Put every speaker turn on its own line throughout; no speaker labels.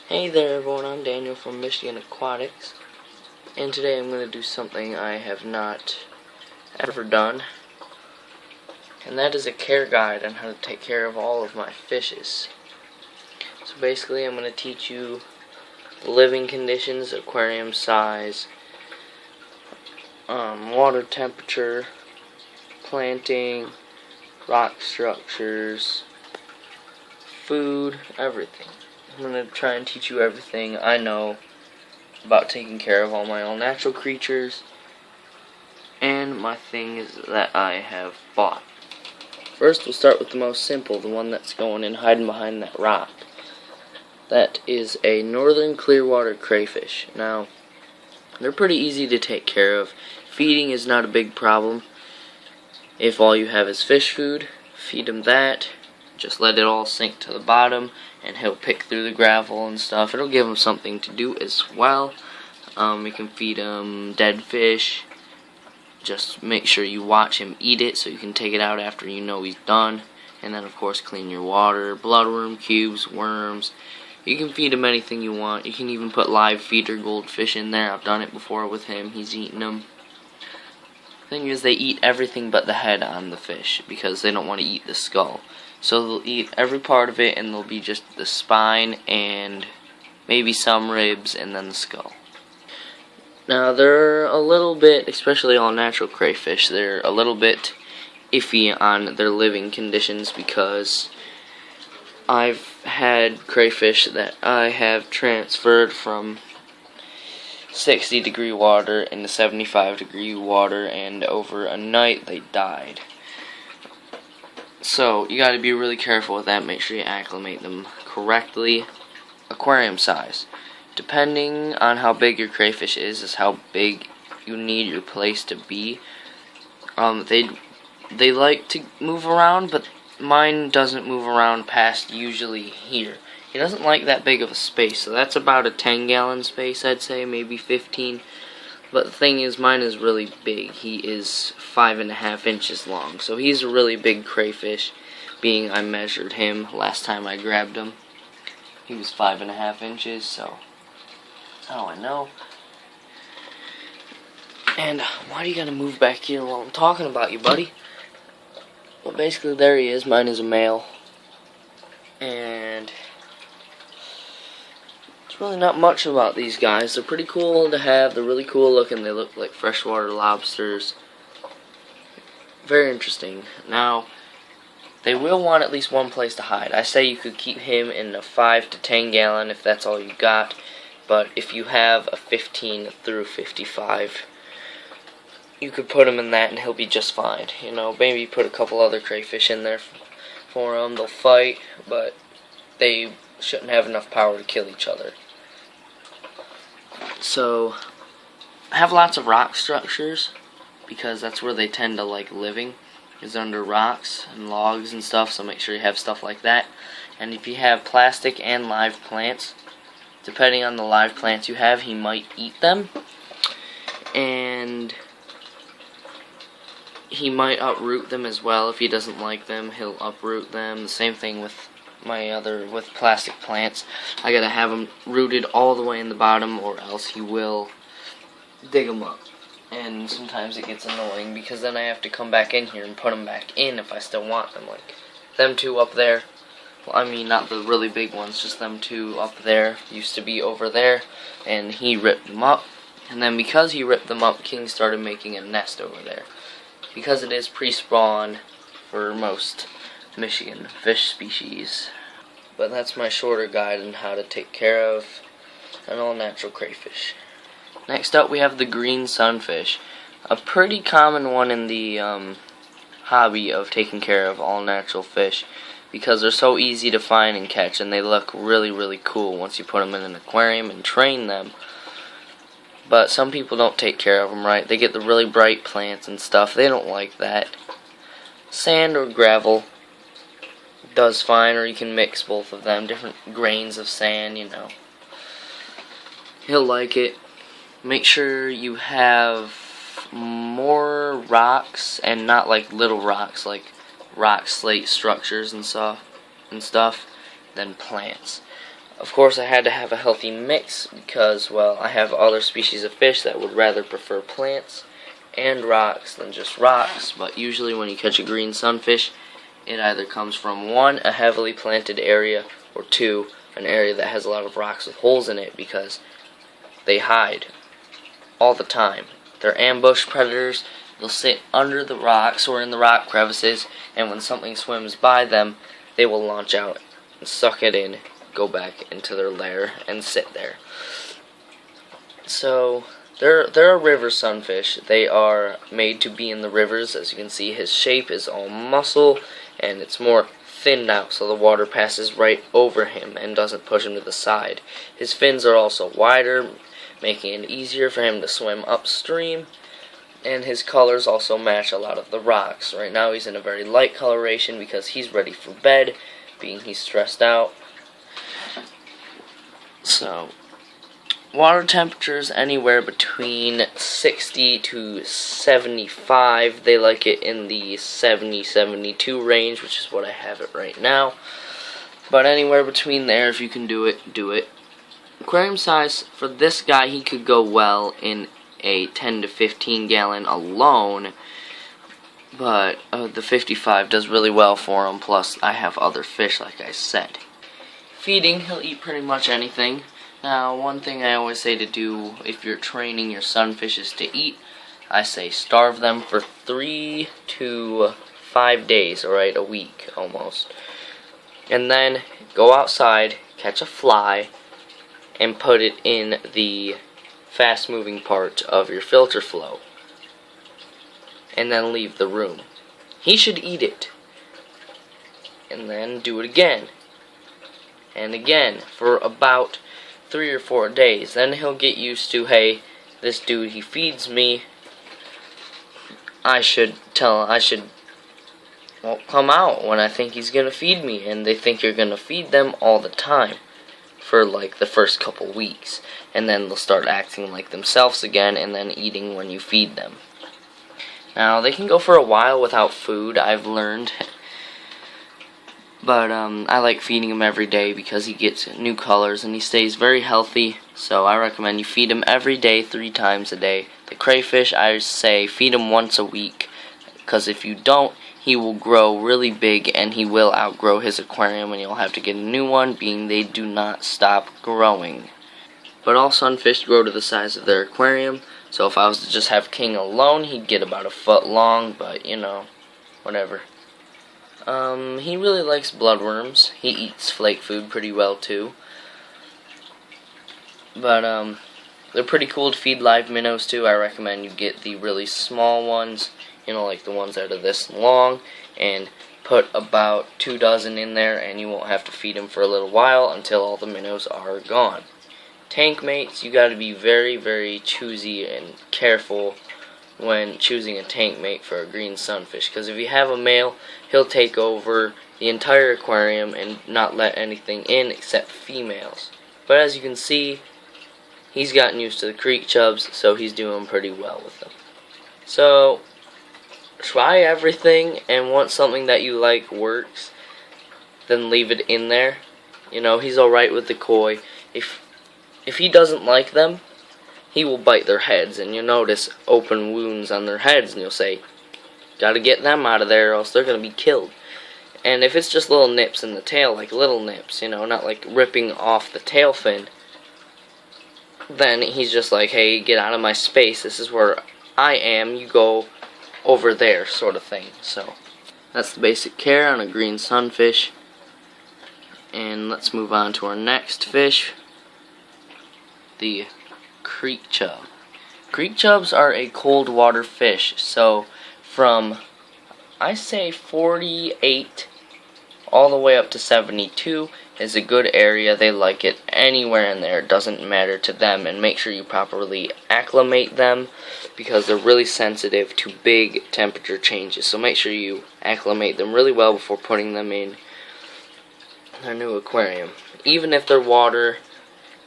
Hey there everyone, I'm Daniel from Michigan Aquatics, and today I'm going to do something I have not ever done, and that is a care guide on how to take care of all of my fishes. So basically I'm going to teach you living conditions, aquarium size, water temperature, planting, rock structures, food, everything. I'm going to try and teach you everything I know about taking care of all my all-natural creatures and my things that I have bought. First, we'll start with the most simple, the one that's going in hiding behind that rock. That is a northern Clearwater crayfish. Now, they're pretty easy to take care of. Feeding is not a big problem. If all you have is fish food, feed them that. Just let it all sink to the bottom, and he'll pick through the gravel and stuff. It'll give him something to do as well. You can feed him dead fish. Just make sure you watch him eat it so you can take it out after you know he's done. And then, of course, clean your water. Bloodworm cubes, worms. You can feed him anything you want. You can even put live feeder goldfish in there. I've done it before with him. He's eaten them. Thing is, they eat everything but the head on the fish because they don't want to eat the skull. So they'll eat every part of it, and they'll be just the spine and maybe some ribs and then the skull. Now they're a little bit, especially all natural crayfish, they're a little bit iffy on their living conditions because I've had crayfish that I have transferred from 60-degree water into 75-degree water, and over a night they died. So you got to be really careful with that. Make sure you acclimate them correctly. Aquarium size. Depending on how big your crayfish is how big you need your place to be. They like to move around, but mine doesn't move around past usually here. He doesn't like that big of a space, so that's about a 10-gallon space, I'd say, maybe 15. But the thing is, mine is really big. He is 5.5 inches long, so he's a really big crayfish, being I measured him last time I grabbed him. He was 5.5 inches, so that's how I know. And why do you gotta move back here while I'm talking about you, buddy? Well, basically, there he is. Mine is a male. And really not much about these guys. They're pretty cool to have. They're really cool looking. They look like freshwater lobsters. Very interesting. Now, they will want at least one place to hide. I say you could keep him in a 5 to 10 gallon if that's all you got. But if you have a 15 through 55, you could put him in that and he'll be just fine. You know, maybe put a couple other crayfish in there for him. They'll fight, but they shouldn't have enough power to kill each other. So, have lots of rock structures, because that's where they tend to like living, is under rocks and logs and stuff, so make sure you have stuff like that. And if you have plastic and live plants, depending on the live plants you have, he might eat them, and he might uproot them as well. If he doesn't like them, he'll uproot them. The same thing with with plastic plants. I gotta have them rooted all the way in the bottom, or else he will dig them up. And sometimes it gets annoying because then I have to come back in here and put them back in if I still want them. Like them two up there. Well, I mean, not the really big ones, just them two up there. Used to be over there, and he ripped them up. And then because he ripped them up, King started making a nest over there. Because it is pre-spawn for most Michigan fish species. But that's my shorter guide on how to take care of an all-natural crayfish. Next up we have the green sunfish. A pretty common one in the hobby of taking care of all-natural fish, because they're so easy to find and catch, and they look really, really cool once you put them in an aquarium and train them. But some people don't take care of them right. They get the really bright plants and stuff. They don't like that. Sand or gravel does fine, or you can mix both of them, different grains of sand, you know. He'll like it. Make sure you have more rocks, and not like little rocks, like rock slate structures and stuff, than plants. Of course, I had to have a healthy mix because, well, I have other species of fish that would rather prefer plants and rocks than just rocks. But usually when you catch a green sunfish, it either comes from one, a heavily planted area, or two, an area that has a lot of rocks with holes in it, because they hide all the time. They're ambush predators. They'll sit under the rocks or in the rock crevices, and when something swims by them, they will launch out and suck it in, go back into their lair, and sit there. So, they're a river sunfish. They are made to be in the rivers. As you can see, his shape is all muscle, and it's more thinned out so the water passes right over him and doesn't push him to the side. His fins are also wider, making it easier for him to swim upstream, and his colors also match a lot of the rocks. Right now he's in a very light coloration because he's ready for bed, being he's stressed out. So, water temperatures anywhere between 60 to 75. They like it in the 70-72 range, which is what I have it right now. But anywhere between there, if you can do it, do it. Aquarium size, for this guy, he could go well in a 10 to 15 gallon alone. But the 55 does really well for him, plus I have other fish like I said. Feeding, he'll eat pretty much anything. Now, one thing I always say to do if you're training your sunfishes to eat, I say starve them for 3 to 5 days, alright, a week almost. And then go outside, catch a fly, and put it in the fast moving part of your filter flow. And then leave the room. He should eat it. And then do it again. And again for about 3 or 4 days. Then he'll get used to, hey, this dude, he feeds me. I should well, come out when I think he's gonna feed me. And they think you're gonna feed them all the time for like the first couple weeks. And then they'll start acting like themselves again and then eating when you feed them. Now, they can go for a while without food, I've learned. But I like feeding him every day because he gets new colors and he stays very healthy. So I recommend you feed him every day, 3 times a day. The crayfish, I say feed him once a week, because if you don't, he will grow really big and he will outgrow his aquarium and you'll have to get a new one, being they do not stop growing. But all sunfish grow to the size of their aquarium. So if I was to just have King alone, he'd get about a foot long, but you know, whatever. He really likes bloodworms. He eats flake food pretty well too. But they're pretty cool to feed live minnows too. I recommend you get the really small ones, you know, like the ones that are this long, and put about 2 dozen in there, and you won't have to feed them for a little while until all the minnows are gone. Tank mates, you got to be very, very choosy and careful when choosing a tank mate for a green sunfish, because if you have a male, he'll take over the entire aquarium and not let anything in except females. But as you can see, he's gotten used to the creek chubs, so he's doing pretty well with them. So try everything, and once something that you like works, then leave it in there. You know, he's alright with the koi. If he doesn't like them, he will bite their heads, and you'll notice open wounds on their heads, and you'll say, gotta get them out of there or else they're gonna be killed. And if it's just little nips in the tail, like little nips, you know, not like ripping off the tail fin, then he's just like, hey, get out of my space, this is where I am, you go over there, sort of thing. So that's the basic care on a green sunfish. And let's move on to our next fish, the creek chub. Creek chubs are a cold water fish, so from, I say 48 all the way up to 72 is a good area. They like it anywhere in there, it doesn't matter to them. And make sure you properly acclimate them, because they're really sensitive to big temperature changes. So make sure you acclimate them really well before putting them in their new aquarium. Even if their water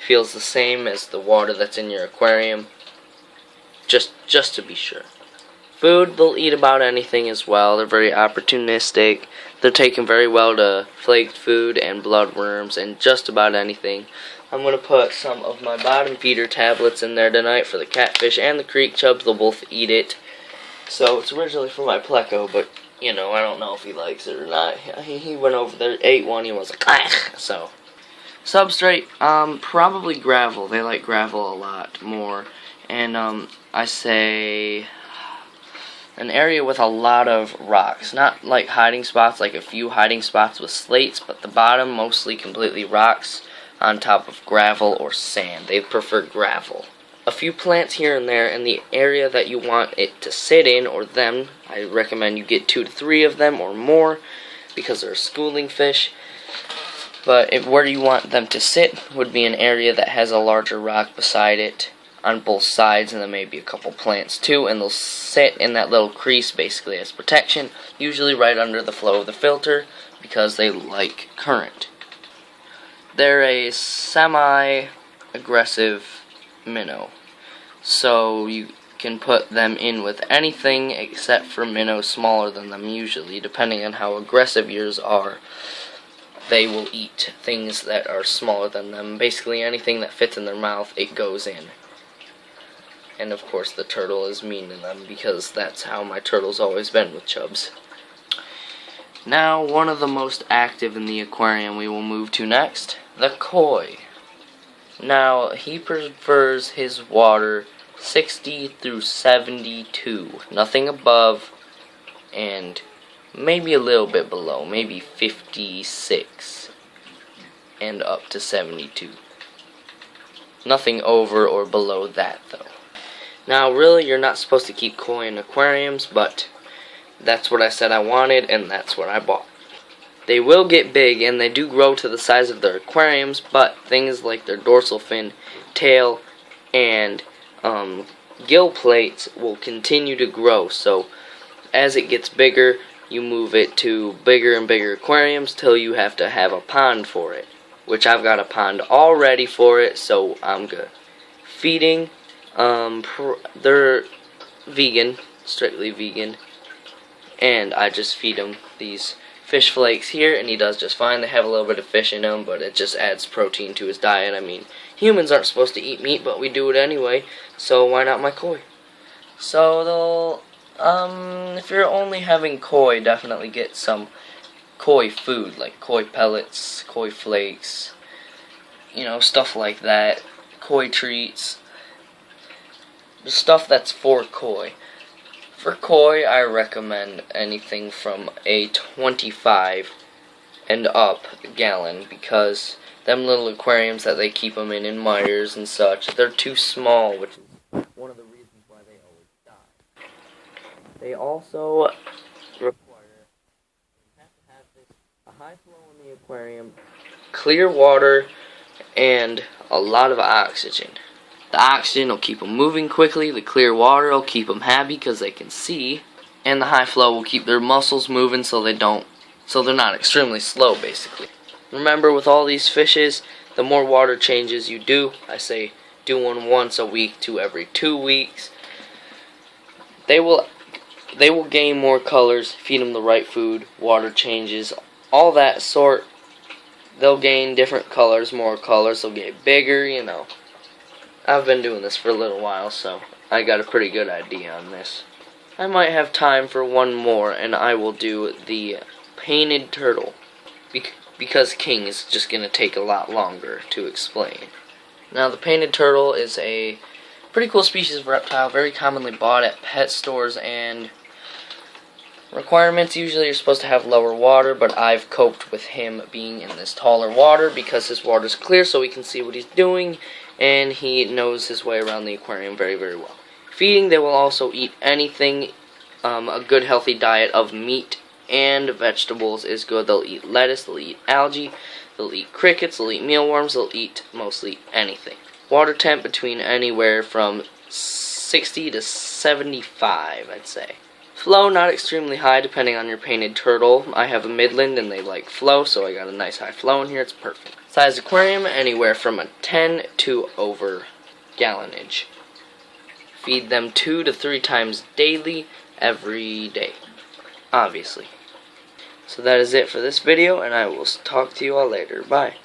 feels the same as the water that's in your aquarium, just to be sure. Food, they'll eat about anything as well. They're very opportunistic. They're taken very well to flaked food and bloodworms and just about anything. I'm going to put some of my bottom feeder tablets in there tonight for the catfish and the creek chubs. They'll both eat it. So it's originally for my pleco, but you know, I don't know if he likes it or not. He went over there, ate one, he was like, ah! So substrate, probably gravel. They like gravel a lot more. And I say an area with a lot of rocks. Not like hiding spots, like a few hiding spots with slates, but the bottom mostly completely rocks on top of gravel or sand. They prefer gravel. A few plants here and there in the area that you want it to sit in, or them. I recommend you get 2 to 3 of them or more because they're schooling fish. But where you want them to sit would be an area that has a larger rock beside it on both sides, and then maybe a couple plants too, and they'll sit in that little crease basically as protection, usually right under the flow of the filter because they like current. They're a semi-aggressive minnow, so you can put them in with anything except for minnows smaller than them usually. Depending on how aggressive yours are, they will eat things that are smaller than them. Basically anything that fits in their mouth, it goes in. And of course the turtle is mean to them because that's how my turtle's always been with chubs. Now, one of the most active in the aquarium we will move to next, the koi. Now, he prefers his water 60 through 72, nothing above, and maybe a little bit below, maybe 56, and up to 72. Nothing over or below that, though. Now, really, you're not supposed to keep koi in aquariums, but that's what I said I wanted, and that's what I bought. They will get big, and they do grow to the size of their aquariums, but things like their dorsal fin, tail, and gill plates will continue to grow. So as it gets bigger, you move it to bigger and bigger aquariums till you have to have a pond for it, which I've got a pond all ready for it, so I'm good. Feeding, they're vegan, strictly vegan, and I just feed them these fish flakes here, and he does just fine. They have a little bit of fish in them, but it just adds protein to his diet. I mean, humans aren't supposed to eat meat, but we do it anyway, so why not my koi? So they'll, if you're only having koi, definitely get some koi food, like koi pellets, koi flakes, you know, stuff like that, koi treats, stuff that's for koi. For koi, I recommend anything from a 25 and up gallon, because them little aquariums that they keep them in Myers and such, they're too small, which is one of the reasons why they always die. They also require, you have to have this, a high flow in the aquarium, clear water, and a lot of oxygen. The oxygen will keep them moving quickly, the clear water will keep them happy because they can see, and the high flow will keep their muscles moving so they're not extremely slow, basically. Remember, with all these fishes, the more water changes you do, I say do one once a week to every 2 weeks, they will gain more colors, feed them the right food, water changes, all that sort. They'll gain different colors, more colors, they'll get bigger, you know. I've been doing this for a little while, so I got a pretty good idea on this. I might have time for one more, and I will do the painted turtle, because king is just going to take a lot longer to explain. Now, the painted turtle is a pretty cool species of reptile, very commonly bought at pet stores, and requirements, usually you're supposed to have lower water, but I've coped with him being in this taller water because his water's clear so he can see what he's doing, and he knows his way around the aquarium very, very well. Feeding, they will also eat anything. A good healthy diet of meat and vegetables is good. They'll eat lettuce, they'll eat algae, they'll eat crickets, they'll eat mealworms, they'll eat mostly anything. Water temp between anywhere from 60 to 75, I'd say. Flow, not extremely high depending on your painted turtle. I have a Midland and they like flow, so I got a nice high flow in here. It's perfect. Size aquarium, anywhere from a 10 to over gallonage. Feed them 2 to 3 times daily, every day, obviously. So that is it for this video, and I will talk to you all later. Bye.